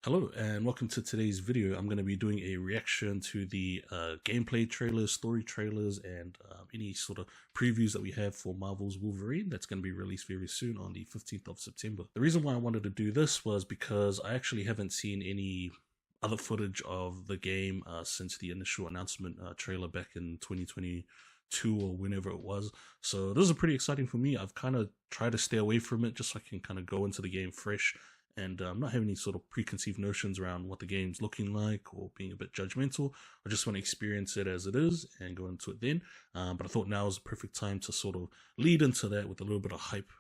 Hello and welcome to today's video. I'm going to be doing a reaction to the gameplay trailers, story trailers, and any sort of previews that we have for Marvel's Wolverine that's going to be released very soon on the 15th of September. The reason why I wanted to do this was because I actually haven't seen any other footage of the game since the initial announcement trailer back in 2022 or whenever it was. So this is pretty exciting for me. I've kind of tried to stay away from it just so I can kind of go into the game fresh and not have any sort of preconceived notions around what the game's looking like or being a bit judgmental. I just want to experience it as it is and go into it then. But I thought now is the perfect time to sort of lead into that with a little bit of hype,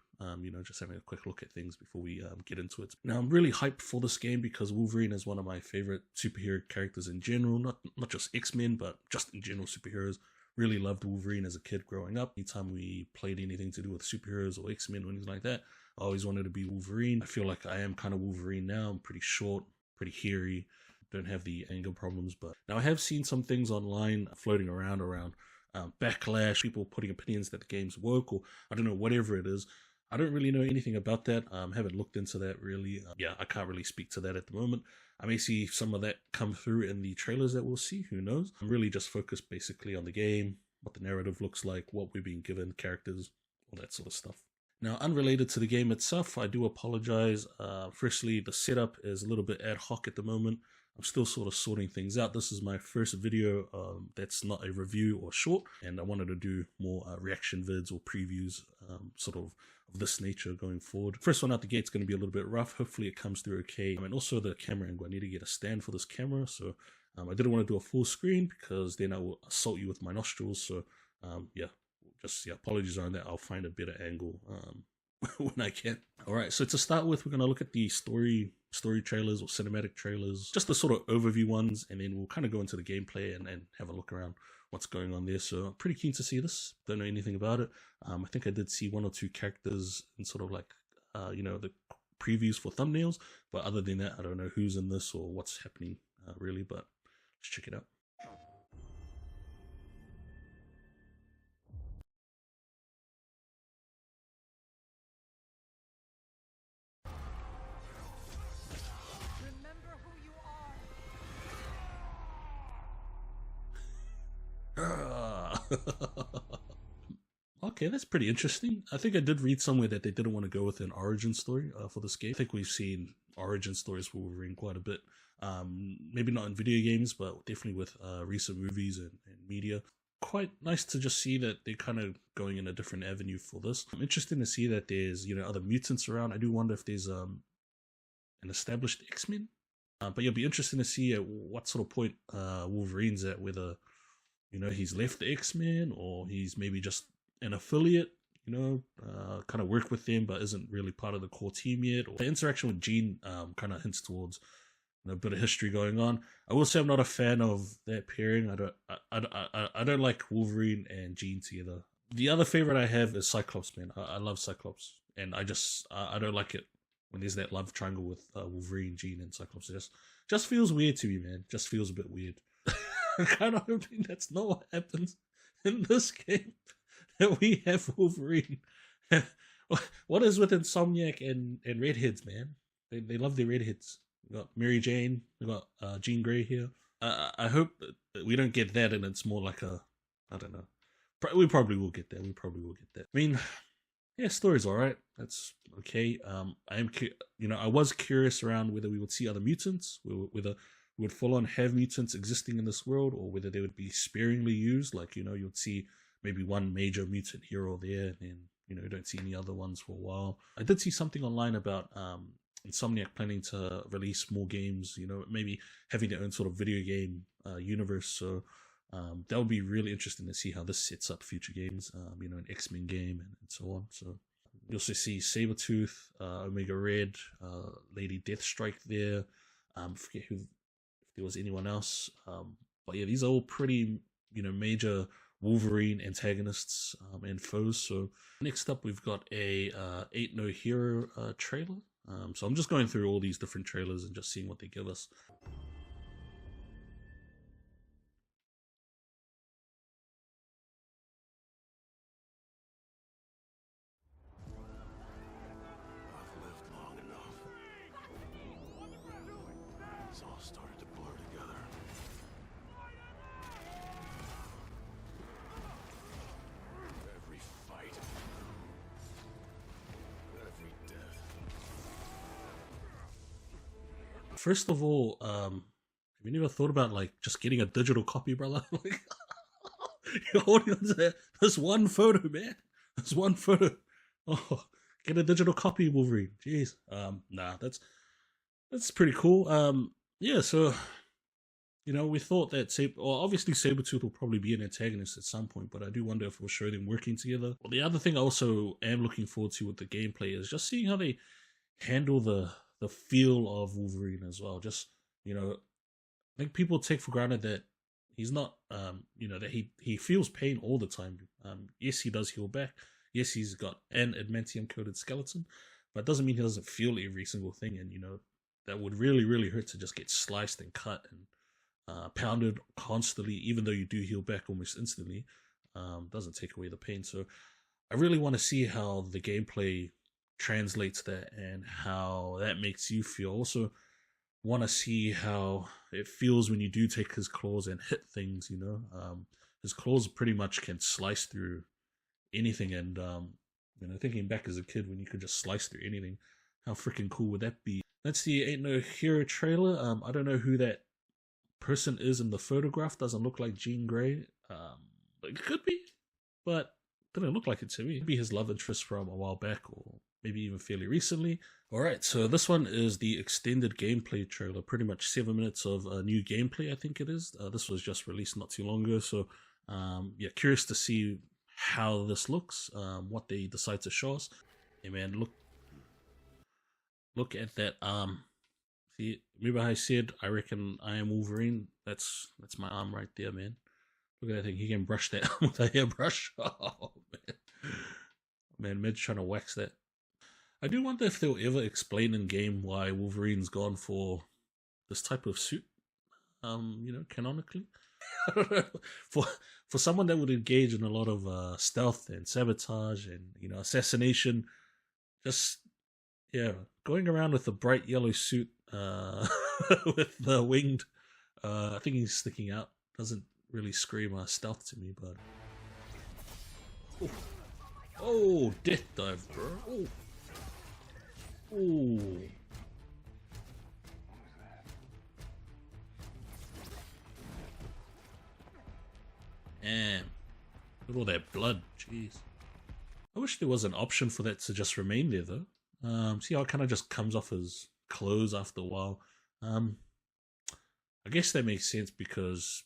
just having a quick look at things before we get into it. Now, I'm really hyped for this game because Wolverine is one of my favorite superhero characters in general, not just X-Men, but just in general superheroes. Really loved Wolverine as a kid growing up. Anytime we played anything to do with superheroes or X-Men or anything like that, I always wanted to be Wolverine. I feel like I am kind of Wolverine now. I'm pretty short, pretty hairy, don't have the anger problems. But now I have seen some things online floating around backlash, people putting opinions that the game's woke or I don't know, whatever it is. I don't really know anything about that. Haven't looked into that really. I can't really speak to that at the moment. I may see some of that come through in the trailers that we'll see, who knows. I'm really just focused basically on the game, what the narrative looks like, what we're being given, characters, all that sort of stuff. Now, unrelated to the game itself, I do apologize. Firstly, the setup is a little bit ad hoc at the moment. I'm still sort of sorting things out. This is my first video that's not a review or short, and I wanted to do more reaction vids or previews sort of this nature going forward. First one out the gate is going to be a little bit rough. Hopefully it comes through okay. And also the camera angle, I need to get a stand for this camera. So I didn't want to do a full screen because then I will assault you with my nostrils. So apologies on that. I'll find a better angle when I can. All right, so to start with, we're going to look at the story trailers or cinematic trailers, just the sort of overview ones, and then we'll kind of go into the gameplay and have a look around what's going on there. So I'm pretty keen to see this. Don't know anything about it. I think I did see one or two characters in sort of like the previews for thumbnails, but other than that, I don't know who's in this or what's happening really, but let's check it out. Okay, that's pretty interesting. I think I did read somewhere that they didn't want to go with an origin story for this game. I think we've seen origin stories for Wolverine quite a bit. Maybe not in video games, but definitely with recent movies and media. Quite nice to just see that they're kind of going in a different avenue for this. I'm interested to see that there's other mutants around. I do wonder if there's an established X-Men. But it'll be interesting to see at what sort of point Wolverine's at, whether he's left the X-Men or he's maybe just an affiliate, kind of work with them but isn't really part of the core team yet. Or the interaction with Jean kind of hints towards a bit of history going on. I will say I'm not a fan of that pairing. I don't like Wolverine and Jean together. The other favorite I have is Cyclops, man. I love Cyclops, and I don't like it when there's that love triangle with Wolverine, Jean, and Cyclops. It just feels weird to me, man. Just feels a bit weird. I'm kind of hoping that's not what happens in this game. That we have Wolverine. What is with Insomniac and redheads, man? They love their redheads. We got Mary Jane. We got Jean Grey here. I hope we don't get that, and it's more like I don't know. We probably will get that. I mean, yeah, story's all right. That's okay. I was curious around whether we would see other mutants, whether we would full on have mutants existing in this world, or whether they would be sparingly used. Like you'd see maybe one major mutant here or there, and then you don't see any other ones for a while. I did see something online about Insomniac planning to release more games, maybe having their own sort of video game universe. So that would be really interesting to see how this sets up future games, an X-Men game and so on. So you also see Sabretooth, Omega Red, Lady Deathstrike there. Forget if there was anyone else. But yeah, these are all pretty, major Wolverine antagonists and foes. So next up, we've got a Ain't No Hero trailer. So I'm just going through all these different trailers and just seeing what they give us. First of all, have you never thought about like just getting a digital copy, brother? Like, you're holding on to this one photo, man. This one photo. Oh, get a digital copy, Wolverine. Jeez. Nah, that's pretty cool. Yeah. So we thought that obviously Sabretooth will probably be an antagonist at some point, but I do wonder if we'll show them working together. Well, the other thing I also am looking forward to with the gameplay is just seeing how they handle the feel of Wolverine as well. Just I think people take for granted that he's not, that he feels pain all the time. Yes, he does heal back. Yes, he's got an adamantium coated skeleton, but it doesn't mean he doesn't feel every single thing. And that would really, really hurt to just get sliced and cut and pounded constantly, even though you do heal back almost instantly. Doesn't take away the pain. So I really want to see how the gameplay translates that and how that makes you feel. Also want to see how it feels when you do take his claws and hit things. His claws pretty much can slice through anything. And thinking back as a kid when you could just slice through anything, how freaking cool would that be? That's the Ain't No Hero trailer. I don't know who that person is in the photograph. Doesn't look like Jean Grey. It could be, but didn't look like it to me. Maybe his love interest from a while back, or maybe even fairly recently. Alright, so this one is the extended gameplay trailer. Pretty much 7 minutes of new gameplay, I think it is. This was just released not too long ago, so yeah, curious to see how this looks, what they decide to show us. Hey man, look at that arm. See, remember how I said I reckon I am Wolverine? That's my arm right there, man. Look at that thing. He can brush that with a hairbrush. Oh man, Mid's trying to wax that. I do wonder if they'll ever explain in game why Wolverine's gone for this type of suit. Canonically. I don't know. For someone that would engage in a lot of stealth and sabotage and assassination, just going around with a bright yellow suit with the winged, I think he's sticking out. Doesn't really scream stealth to me, but oh, death dive, bro. Oh. Damn. Look at all that blood. Jeez. I wish there was an option for that to just remain there, though. See how it kind of just comes off his clothes after a while. I guess that makes sense because,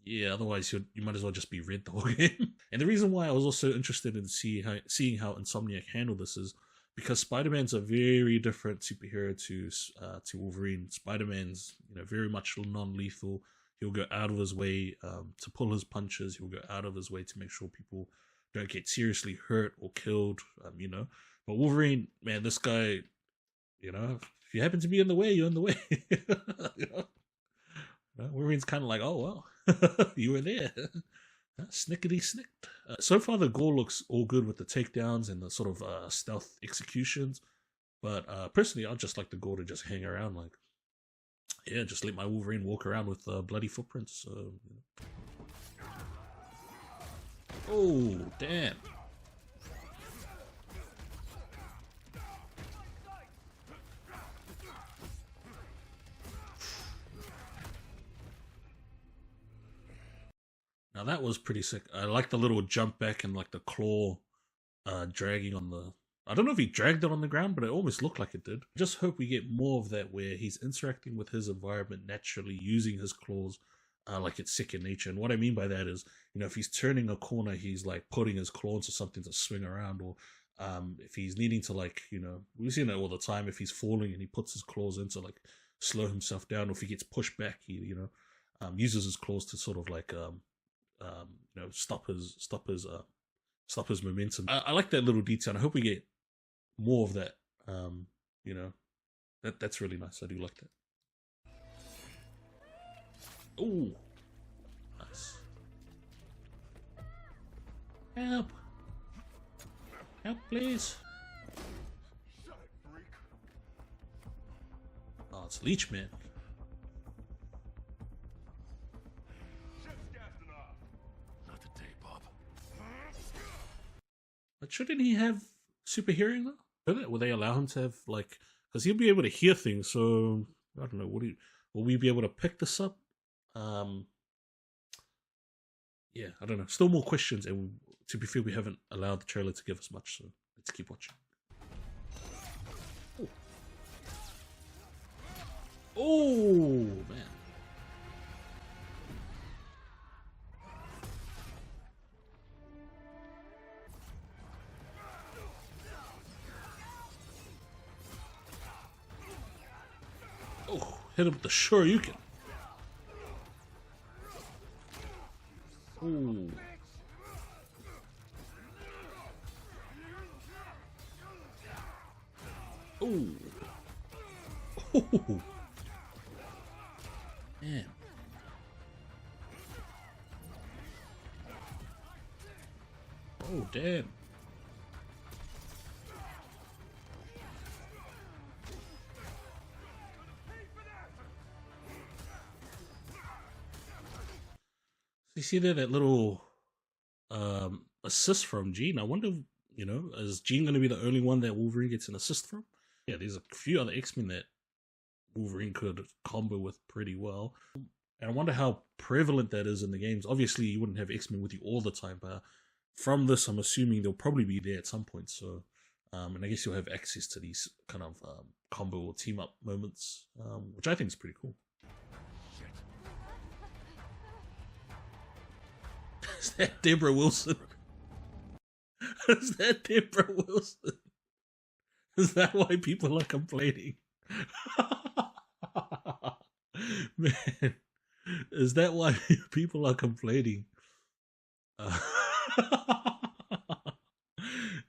yeah, otherwise you might as well just be red the whole game. And the reason why I was also interested in seeing how Insomniac handle this is because Spider-Man's a very different superhero to Wolverine. Spider-Man's very much non-lethal. He'll go out of his way to pull his punches. He'll go out of his way to make sure people don't get seriously hurt or killed. But Wolverine, man, this guy, if you happen to be in the way, you're in the way. Wolverine's kind of like, oh well, you were there. Snickety snicked. So far, the gore looks all good with the takedowns and the sort of stealth executions. But personally, I'd just like the gore to just hang around, like, yeah, just let my Wolverine walk around with bloody footprints. Oh, damn. Now that was pretty sick. I like the little jump back and like the claw dragging on the... I don't know if he dragged it on the ground, but it almost looked like it did. I just hope we get more of that where he's interacting with his environment naturally, using his claws like it's second nature. And what I mean by that is, if he's turning a corner, he's like putting his claw into something to swing around, or if he's needing to like, we've seen that all the time. If he's falling and he puts his claws in to like slow himself down, or if he gets pushed back, he uses his claws to sort of like stop his momentum. I like that little detail, and I hope we get more of that. That's really nice. I do like that. Oh, nice. Help! Help, please! Oh, it's Leech Man. Not today, Bob. But shouldn't he have super hearing though? Will they allow him to have like? Because he'll be able to hear things. So I don't know. Will we be able to pick this up? Yeah, I don't know. Still more questions, and to be fair, we haven't allowed the trailer to give us much, so let's keep watching. Oh, oh man. Oh, hit him with the Shoryuken. Ooh. Ooh. Ooh. Man. Oh, damn. You see there that little assist from Jean? I wonder, is Jean going to be the only one that Wolverine gets an assist from? Yeah, there's a few other X-Men that Wolverine could combo with pretty well. And I wonder how prevalent that is in the games. Obviously, you wouldn't have X-Men with you all the time, but from this, I'm assuming they'll probably be there at some point. So, and I guess you'll have access to these kind of combo or team-up moments, which I think is pretty cool. Is that Deborah Wilson? Is that Deborah Wilson? Is that why people are complaining? Man, is that why people are complaining?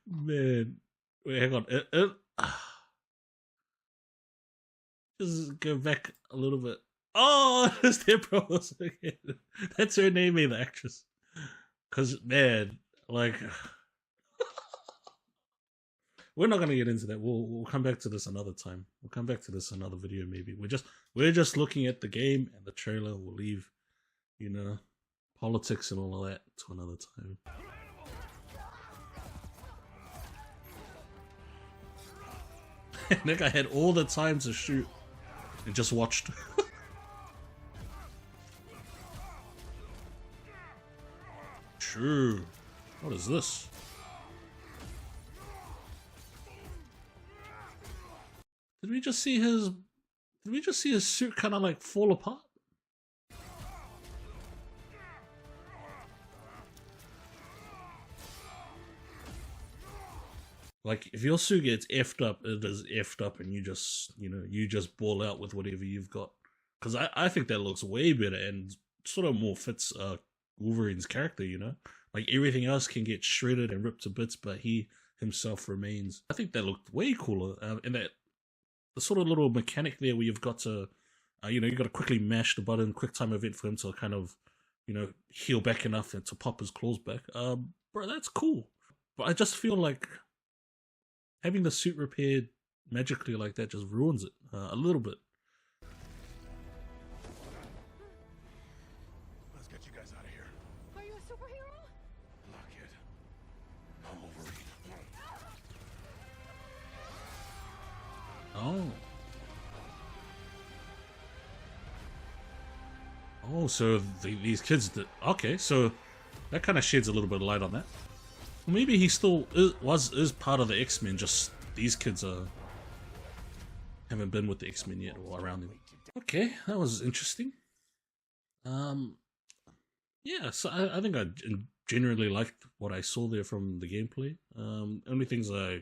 Man, wait, hang on. Just go back a little bit. Oh, it's Deborah Wilson again. That's her name, the actress. Because, man, like, we're not gonna get into that. We'll come back to this another time. We'll come back to this another video maybe. We're just looking at the game and the trailer. We'll leave, politics and all of that to another time. That guy had all the time to shoot and just watched. True. What is this? Did we just see his suit kind of like fall apart? Like, if your suit gets effed up, it is effed up, and you just ball out with whatever you've got. Because I think that looks way better and sort of more fits Wolverine's character, Like, everything else can get shredded and ripped to bits, but he himself remains. I think that looked way cooler. And that the sort of little mechanic there where you've got to, you got to quickly mash the button, quick time event for him to kind of, heal back enough and to pop his claws back. Bro, that's cool. But I just feel like having the suit repaired magically like that just ruins it a little bit. Let's get you guys out of here. Are you a superhero? Lock it. I'm Wolverine. Oh. Oh, so these kids did. Okay, so that kind of sheds a little bit of light on that. Well, maybe he still is part of the X-Men, just these kids haven't been with the X-Men yet or around them. Okay, that was interesting. Yeah, so I think I generally liked what I saw there from the gameplay. Only things I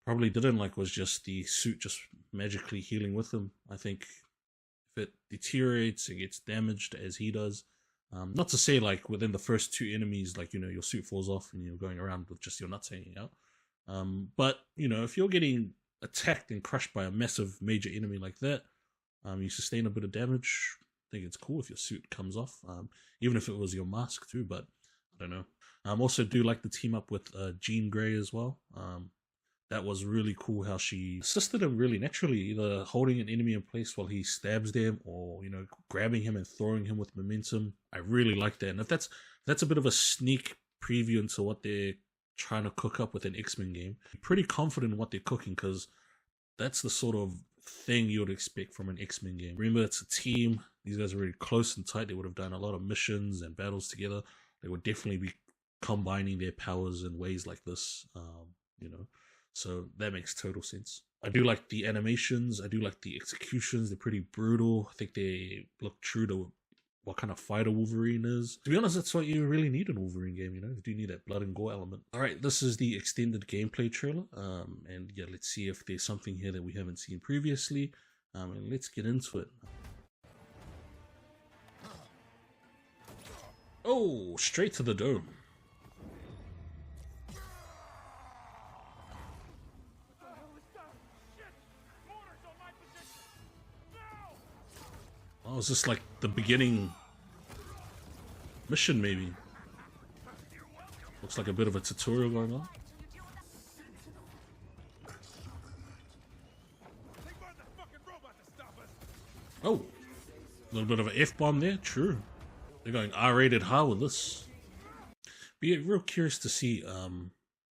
probably didn't like was just the suit just magically healing with him. I think if it deteriorates, it gets damaged as he does. Not to say like within the first two enemies, like, your suit falls off and you're going around with just your nuts hanging out. But, if you're getting attacked and crushed by a massive major enemy like that, you sustain a bit of damage. I think it's cool if your suit comes off, even if it was your mask too, but I don't know. I also do like the team up with Jean Grey as well. That was really cool how she assisted him really naturally, either holding an enemy in place while he stabs them or, grabbing him and throwing him with momentum. I really like that. And if that's a bit of a sneak preview into what they're trying to cook up with an X-Men game, I'm pretty confident in what they're cooking because that's the sort of thing you would expect from an X-Men game. Remember, it's a team. These guys are really close and tight. They would have done a lot of missions and battles together. They would definitely be combining their powers in ways like this, so that makes total sense. I do like the animations. I do like the executions. They're pretty brutal. I think they look true to what kind of fighter Wolverine is. To be honest, that's what you really need in a Wolverine game, you do need that blood and gore element. Alright, this is the extended gameplay trailer, and yeah, let's see if there's something here that we haven't seen previously, and let's get into it. Oh, straight to the dome. Oh, is this like the beginning mission, maybe? Looks like a bit of a tutorial going on. Oh, a little bit of an F-bomb there, true. They're going R-rated hard with this. But yeah, real curious to see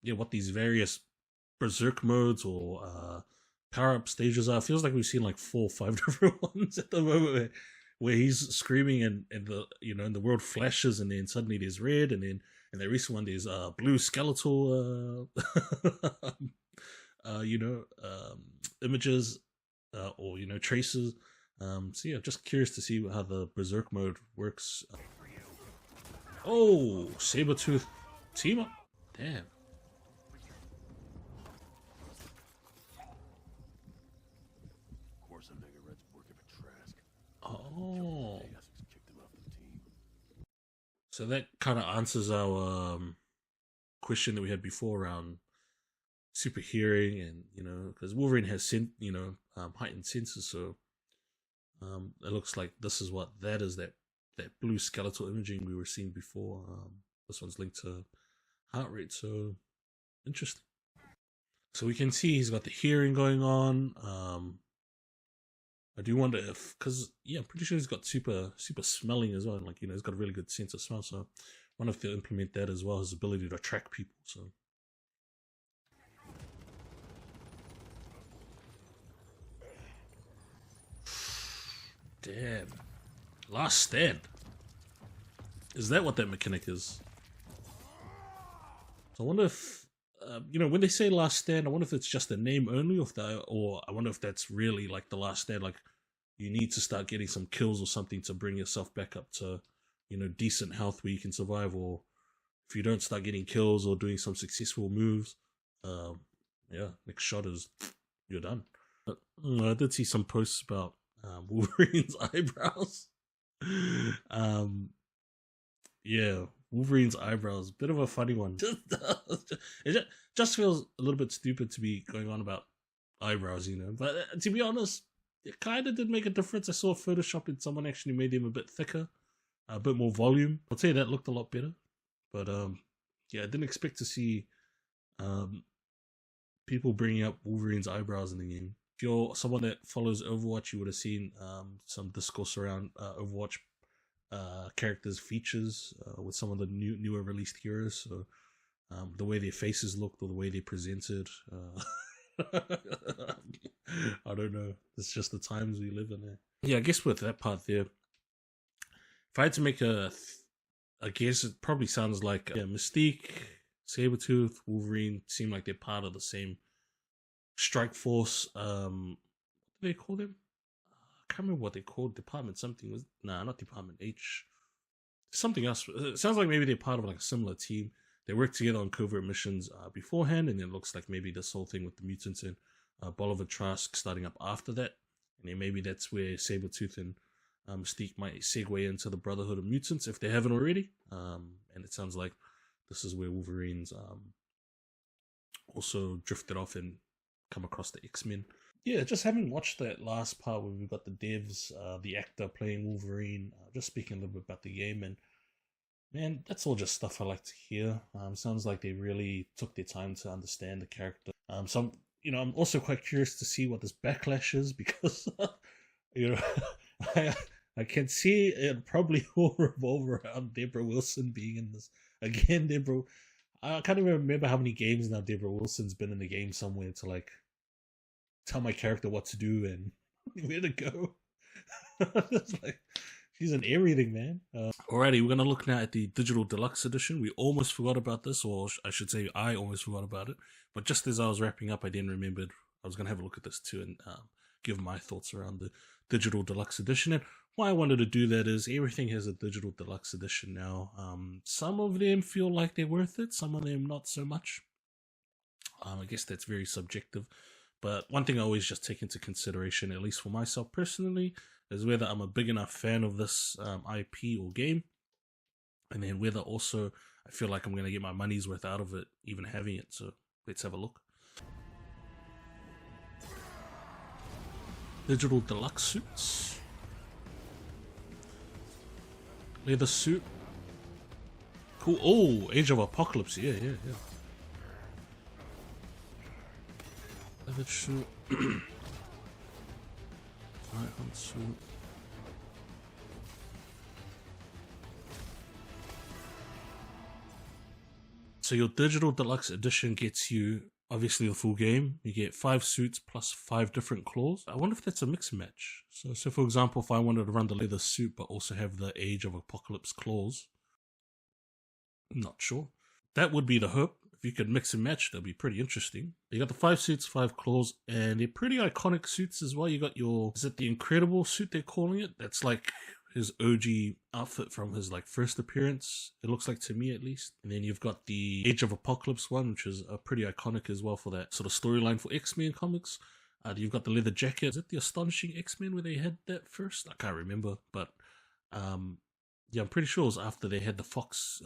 what these various berserk modes or power-up stages are. It feels like we've seen like 4 or 5 different ones at the moment where he's screaming and the world flashes, and then suddenly there's red, and then in the recent one there's blue skeletal images or traces. So yeah, just curious to see how the berserk mode works. Oh, Sabretooth team up. Damn. Oh. So that kind of answers our question that we had before around super hearing, and because Wolverine has heightened senses, so it looks like this is what that is, that blue skeletal imaging we were seeing before. This one's linked to heart rate, so interesting. So we can see he's got the hearing going on. I do wonder if, because I'm pretty sure he's got super smelling as well. Like he's got a really good sense of smell. So I wonder if they'll implement that as well, his ability to track people. So damn, last stand. Is that what that mechanic is? So I wonder if when they say last stand, I wonder if it's just a name only, or I wonder if that's really like the last stand. Like you need to start getting some kills or something to bring yourself back up to, decent health where you can survive. Or if you don't start getting kills or doing some successful moves, next shot is you're done. But, I did see some posts about Wolverine's eyebrows. Wolverine's eyebrows, bit of a funny one. It just feels a little bit stupid to be going on about eyebrows, But to be honest, it kind of did make a difference. I saw Photoshop and someone actually made them a bit thicker, a bit more volume. I'd say that looked a lot better. But I didn't expect to see people bringing up Wolverine's eyebrows in the game. If you're someone that follows Overwatch, you would have seen some discourse around Overwatch characters' features with some of the newer released heroes. So the way their faces looked or the way they presented, I don't know. It's just the times we live in there. Yeah, I guess with that part there, if I had to make I guess it probably sounds like Mystique, Sabretooth, Wolverine seem like they're part of the same strike force. What do they call them? I can't remember what they called. Department something was not Department H. Something else. It sounds like maybe they're part of like a similar team. They worked together on covert missions beforehand, and it looks like maybe this whole thing with the mutants and Bolivar Trask starting up after that. And then maybe that's where Sabretooth and Mystique might segue into the Brotherhood of Mutants if they haven't already. And it sounds like this is where Wolverine's also drifted off and come across the X-Men. Yeah, just having watched that last part where we've got the devs, the actor playing Wolverine, just speaking a little bit about the game, and man, that's all just stuff I like to hear. Sounds like they really took their time to understand the character. So I'm also quite curious to see what this backlash is, because I can see it probably will revolve around Deborah Wilson being in this again. I can't even remember how many games now Deborah Wilson's been in the game somewhere to like tell my character what to do and where to go. It's like she's in everything, man. Alrighty, we're gonna look now at the digital deluxe edition. We almost forgot about this, or I should say, I almost forgot about it. But just as I was wrapping up, I then remembered I was gonna have a look at this too and give my thoughts around the digital deluxe edition. And why I wanted to do that is everything has a digital deluxe edition now. Some of them feel like they're worth it, some of them not so much. I guess that's very subjective. But one thing I always just take into consideration, at least for myself personally, is whether I'm a big enough fan of this IP or game, and then whether also I feel like I'm going to get my money's worth out of it, even having it. So let's have a look. Digital deluxe suits. Leather suit. Cool. Oh, Age of Apocalypse. Yeah. Leather suit. Night hunt suit. So your digital deluxe edition gets you obviously the full game. You get 5 suits plus 5 different claws. I wonder if that's a mix and match. So for example, if I wanted to run the leather suit but also have the Age of Apocalypse claws, I'm not sure. That would be the hope. If you could mix and match, that'd be pretty interesting. You got the 5 suits, 5 claws, and they're pretty iconic suits as well. You got your, is it the Incredible suit they're calling it? That's like his OG outfit from his like first appearance, it looks like, to me at least. And then you've got the Age of Apocalypse one, which is pretty iconic as well for that sort of storyline for X-Men comics. You've got the leather jacket. Is it the Astonishing X-Men where they had that first? I can't remember, but yeah, I'm pretty sure it was after they had the Fox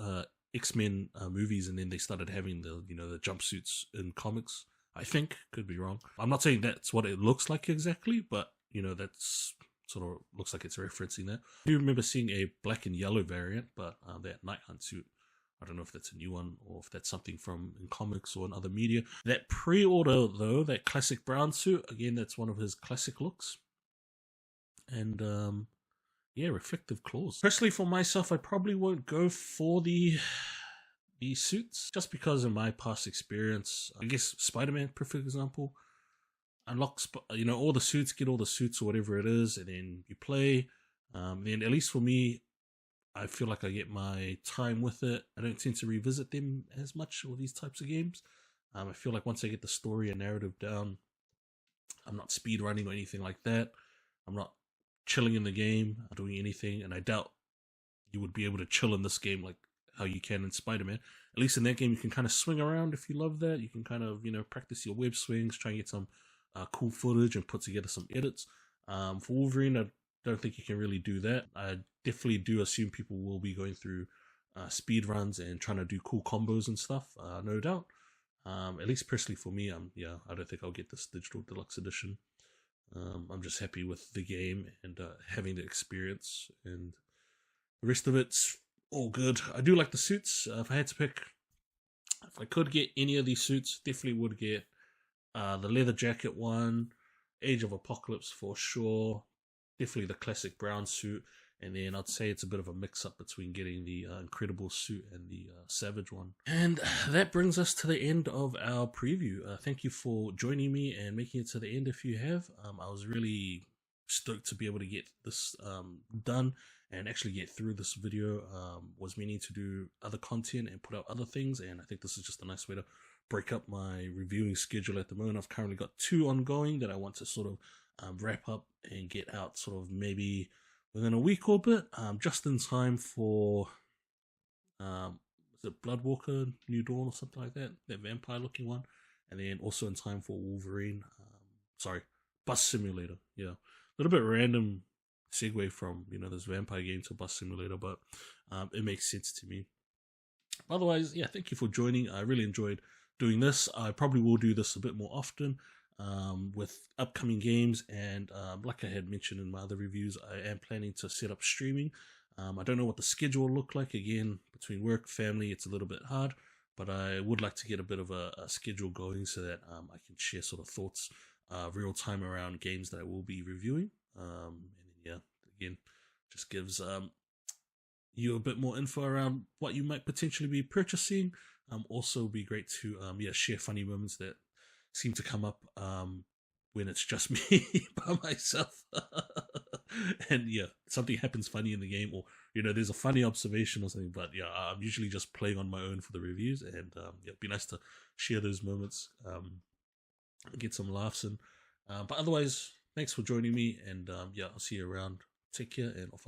X-Men movies, and then they started having the, you know, the jumpsuits in comics. I think, could be wrong. I'm not saying that's what it looks like exactly, but you know, that's sort of looks like it's referencing that. I do remember seeing a black and yellow variant, but that Night Hunt suit, I don't know if that's a new one or if that's something from in comics or in other media. That pre-order though, that classic brown suit, again, that's one of his classic looks. And yeah, reflective claws. Personally, for myself, I probably won't go for the suits, just because in my past experience, I guess Spider-Man, for example, unlocks, you know, all the suits, get all the suits or whatever it is, and then you play. Then at least for me, I feel like I get my time with it. I don't tend to revisit them as much with these types of games. I feel like once I get the story and narrative down, I'm not speed running or anything like that. I'm not chilling in the game, doing anything, and I doubt you would be able to chill in this game like how you can in Spider-Man. At least in that game, you can kind of swing around if you love that. You can kind of, you know, practice your web swings, try and get some cool footage and put together some edits. For Wolverine, I don't think you can really do that. I definitely do assume people will be going through speed runs and trying to do cool combos and stuff, no doubt. At least personally for me, yeah, I don't think I'll get this digital deluxe edition. I'm just happy with the game and having the experience, and the rest of it's all good. I do like the suits. If I had to pick, if I could get any of these suits, definitely would get the leather jacket one, Age of Apocalypse for sure, definitely the classic brown suit, and then I'd say it's a bit of a mix-up between getting the Incredible suit and the Savage one. And that brings us to the end of our preview. Thank you for joining me and making it to the end if you have. I was really stoked to be able to get this done and actually get through this video. Was meaning to do other content and put out other things, and I think this is just a nice way to break up my reviewing schedule at the moment. I've currently got 2 ongoing that I want to sort of wrap up and get out sort of maybe within a week or a bit, just in time for is it Bloodwalker New Dawn or something like that, that vampire looking one, and then also in time for Wolverine, sorry, Bus Simulator. Yeah, a little bit random segue from, you know, this vampire game to Bus Simulator, but it makes sense to me. Otherwise, yeah, thank you for joining. I really enjoyed doing this. I probably will do this a bit more often with upcoming games, and like I had mentioned in my other reviews, I am planning to set up streaming. I don't know what the schedule will look like. Again, between work, family, it's a little bit hard, but I would like to get a bit of a schedule going so that I can share sort of thoughts real time around games that I will be reviewing. And yeah, again, just gives you a bit more info around what you might potentially be purchasing. Also be great to share funny moments that seem to come up when it's just me by myself. And yeah, something happens funny in the game, or there's a funny observation or something. But yeah, I'm usually just playing on my own for the reviews, and yeah, it'd be nice to share those moments, get some laughs in. But otherwise, thanks for joining me, and yeah, I'll see you around. Take care, and off.